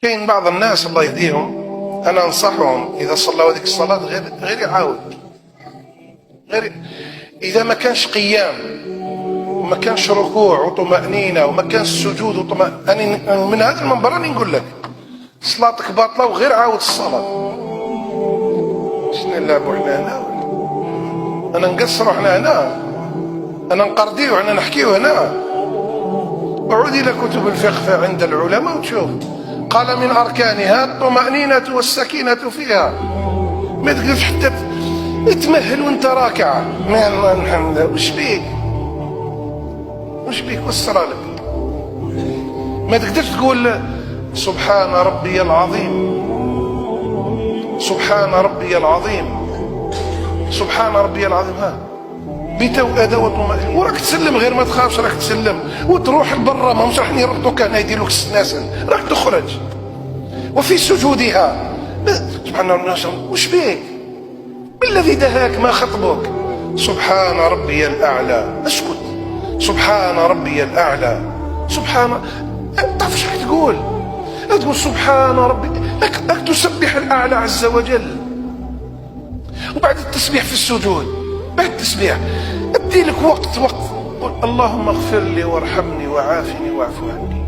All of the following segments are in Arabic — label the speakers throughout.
Speaker 1: كاين بعض الناس الله يهديهم، انا انصحهم اذا صلوا هذيك الصلاه غير يعاود، غير اذا ما كانش قيام وما كانش ركوع وطمأنينة وما كانش سجود وطمأنينة، من هذا المنبر راني نقول لك صلاتك باطله وغير عاود الصلاه. شنو نلعبوا حنا هنا؟ انا نقصروا حنا هنا؟ انا نقرديو حنا نحكيو هنا؟ اعود الى كتب الفقه عند العلماء وتشوف قال من اركانها الطمأنينة والسكينة فيها. ما تقدرش حتى تمهل وانت راكع. الحمد لله. وش بيك وسر لك. ما تقدرش تقول سبحان ربي العظيم، سبحان ربي العظيم، سبحان ربي العظيم. ها بتوأدة وطمأنينة وراك تسلم، غير ما تخافش راك تسلم وتروح لبرا. ما مش راح يربطوك هنا يديروك السناسل، راك تخرج. وفي سجودها سبحان الله. وش بيك؟ ما الذي دهاك؟ ما خطبك؟ سبحان ربي الأعلى. اسكت. سبحان ربي الأعلى. سبحان، تعرف ايش راك تقول؟ تقول سبحان ربي، راك تسبح الأعلى عز وجل. وبعد التسبيح في السجود، بعد التسبيح ادي لك وقت قل اللهم اغفر لي وارحمني وعافني واعف عني.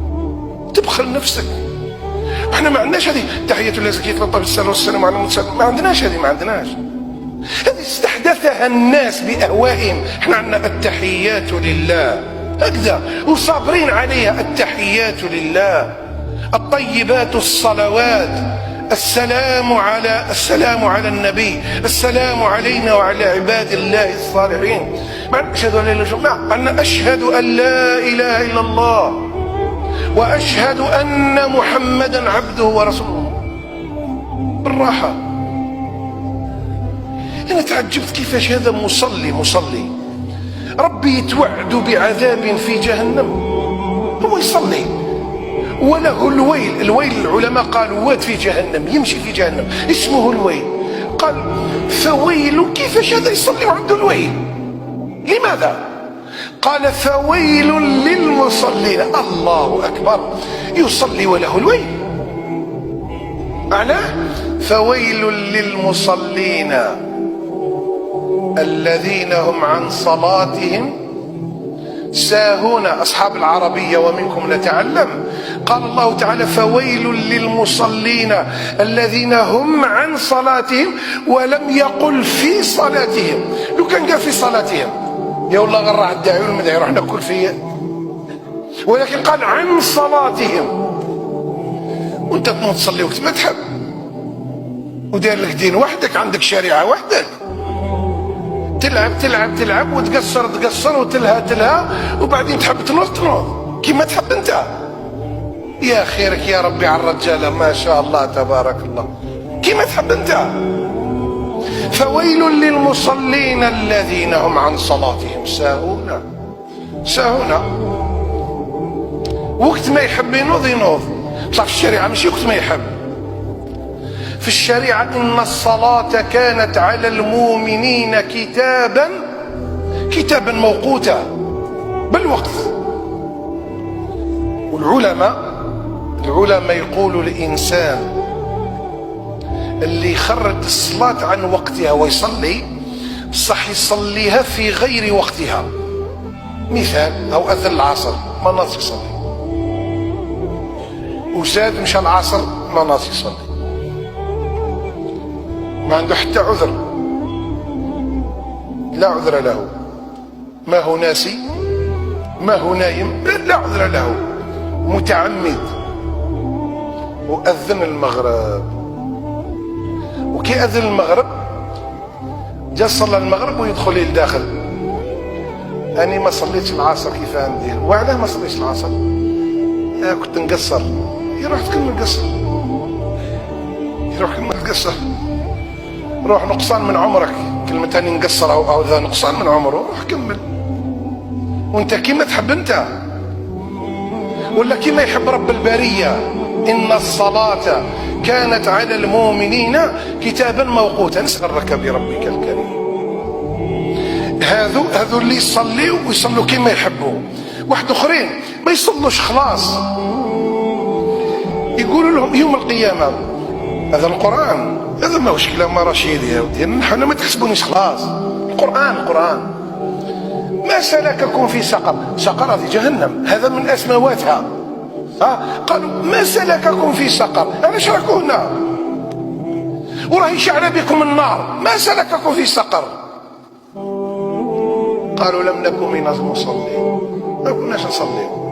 Speaker 1: تبخل نفسك. احنا ما عندناش هذه تحية الله زكية الله بالصلاة والسلام على المرسلين. ما عندناش هذه، ما عندناش. هذه استحدثها الناس بأهوائهم. احنا عندنا التحيات لله هكذا وصابرين عليها. التحيات لله، الطيبات الصلوات، السلام على النبي، السلام علينا وعلى عباد الله الصالحين. أشهد أن لا إله إلا الله. أنا أشهد أن لا إله إلا الله وأشهد أن محمدا عبده ورسوله. بالراحة. أنا تعجبت كيفاش هذا مصلي ربي يتوعد بعذاب في جهنم، هو يصلي وله الويل. العلماء قالوا واد في جهنم، يمشي في جهنم اسمه الويل. قال فويل، كيفاش هذا يصلي وعنده الويل؟ لماذا؟ قال فويل للمصلين. الله أكبر، يصلي وله الويل. معناه فويل للمصلين الذين هم عن صلاتهم ساهون. أصحاب العربية ومنكم نتعلم. قال الله تعالى فويل للمصلين الذين هم عن صلاتهم، ولم يقل في صلاتهم. لو كان قال في صلاتهم يا والله غير راح الداعي والمدعي راح ناكل فيه، ولكن قال عن صلاتهم. وانت تنوض تصلي وقت ما تحب، ودير لك دين وحدك، عندك شريعة وحدك، تلعب وتقصر وتلهى وبعدين تحب تنوض كيما تحب انت. يا خيرك يا ربي على الرجالة، ما شاء الله تبارك الله، كيما تحب انت. فويل للمصلين الذين هم عن صلاتهم ساهون. وقت ما يحب ينوض. بصح في الشريعة ماشي وقت ما يحب. في الشريعة إن الصلاة كانت على المؤمنين كتابا موقوتا بالوقت. والعلماء يقولوا الإنسان اللي يخرج الصلاة عن وقتها ويصلي صح يصليها في غير وقتها. مثال، أو أذن العصر ما ناس يصلي، وزاد مشى العصر ما ناس يصلي، ما عنده حتى عذر، لا عذر له. ما هو ناسي، ما هو نايم، لا عذر له. متعمد. وأذن المغرب، وكي أذن المغرب جا صلى المغرب ويدخل للداخل. أنا ما صليتش العصر كيف ندير. وعلاه ما صليتش العصر؟ كنت نقصر. يروح تكمل قصر، يروح كمل قصر، روح نقصان من عمرك. كلمة تاني نقصر أو ذا نقصان من عمره، روح كمل. وانت كيما تحب انت، ولا كيما يحب رب البرية. إن الصلاة كانت على المؤمنين كتابا موقوتا. نسألك بربك الكريم. هذو اللي يصليوا ويصلوا كيما يحبوا. واحد اخرين ما يصلوش خلاص، يقولوا لهم يوم القيامة، هذا القرآن، هذا ماهوش كلام رشيد يا ودي، نحن ما تحسبونيش خلاص، القرآن ما سلككم في سقر؟ سقر هذه جهنم، هذا من أسماواتها. قالوا ما سلككم في سقر؟ علاش راكم هنا؟ وراهي شعل بكم النار، ما سلككم في سقر؟ قالوا لم نكن من المصلين، ما كناش نصليو.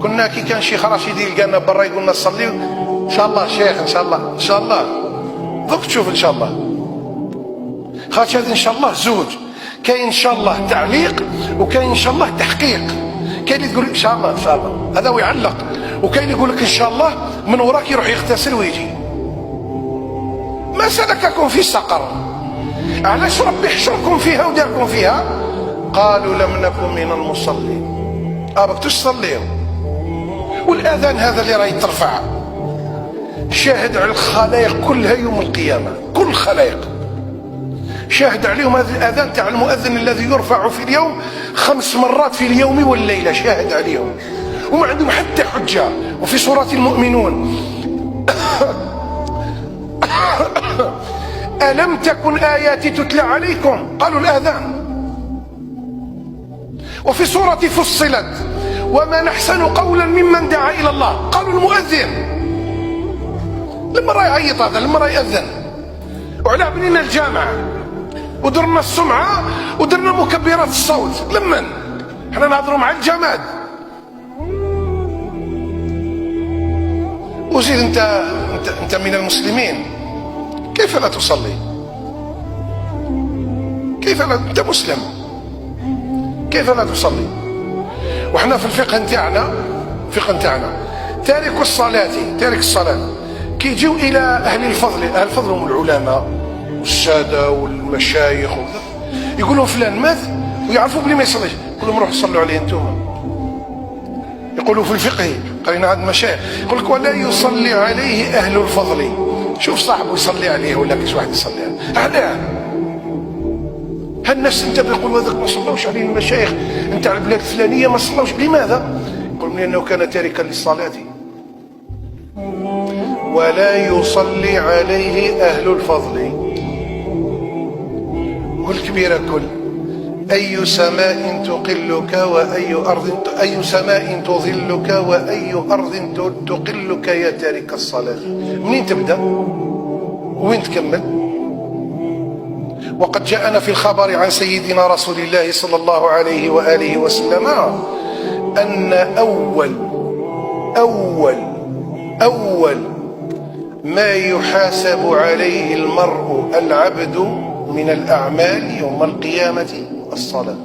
Speaker 1: كنا كي كان شيخ رشيد يلقانا برا يقولنا نصليو، ان شاء الله شيخ، ان شاء الله دوك تشوف ان شاء الله. خاطر هذا ان شاء الله زوج، كاين ان شاء الله تعليق وكاين ان شاء الله تحقيق. كاين اللي تقول ان شاء الله هذا ويعلق، وكاين يقول لك ان شاء الله من وراك يروح يغتسل ويجي. ما سلككم في سقر؟ علاش ربي حشركم فيها وداركم فيها؟ قالوا لم نكن من المصلين. بكتوش تصليو. والاذان هذا اللي راهي ترفع شاهد على الخلائق كلها يوم القيامه، كل الخلائق شاهد عليهم. هذا الاذان تاع المؤذن الذي يرفع في اليوم 5 مرات في اليوم والليله، شاهد عليهم وما عندهم حتى حجه. وفي سوره المؤمنون ألم تكن آياتي تتلى عليكم؟ قالوا الآذان. وفي سورة فصلت وما نحسن قولا ممن دعا إلى الله، قالوا المؤذن. لما راه يعيط هذا، لما راه يأذن، وعلى بنينا الجامع ودرنا السمعة ودرنا مكبرات الصوت، لمن احنا نهضروا مع الجماد. وزيد انت من المسلمين، كيف لا تصلي؟ كيف لا؟ انت مسلم، كيف لا تصلي؟ وحنا في الفقه نتاعنا تارك الصلاة كي يجيو الى اهل الفضل هم العلماء والساده والمشايخ يقولوا فلان مات ويعرفوا بلي ما يصليش، يقول لهم روحوا صلوا عليه انتم. يقولوا في الفقه قرينا عند المشايخ يقول لك ولا يصلي عليه اهل الفضل. شوف صاحبه يصلي عليه ولا كاش واحد يصلي عليه، علاه؟ هالناس انت بيقولوا هذاك ما صلوش عليه المشايخ نتاع البلاد الفلانيه، ما صلوش. لماذا؟ يقول لانه كان تاركا للصلاه. ولا يصلي عليه اهل الفضل. والكبيره كل اي سماء تقلك اي سماء تظلك واي ارض تقلك يا تارك الصلاه. منين تبدا وين تكمل؟ وقد جاءنا في الخبر عن سيدنا رسول الله صلى الله عليه وآله وسلم أن أول ما يحاسب عليه المرء العبد من الأعمال يوم القيامة الصلاة.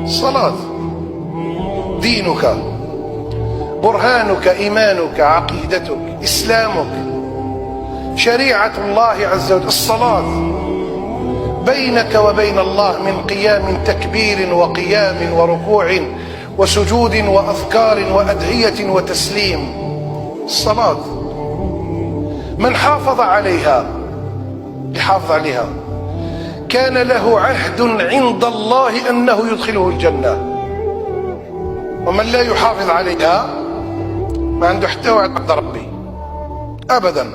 Speaker 1: الصلاة دينك، برهانك، إيمانك، عقيدتك، إسلامك، شريعة الله عز وجل. الصلاة بينك وبين الله من قيام تكبير وقيام وركوع وسجود وأذكار وأدعية وتسليم. الصلاة من حافظ عليها كان له عهد عند الله أنه يدخله الجنة، ومن لا يحافظ عليها ما عنده حتى وعد عند ربي أبدا.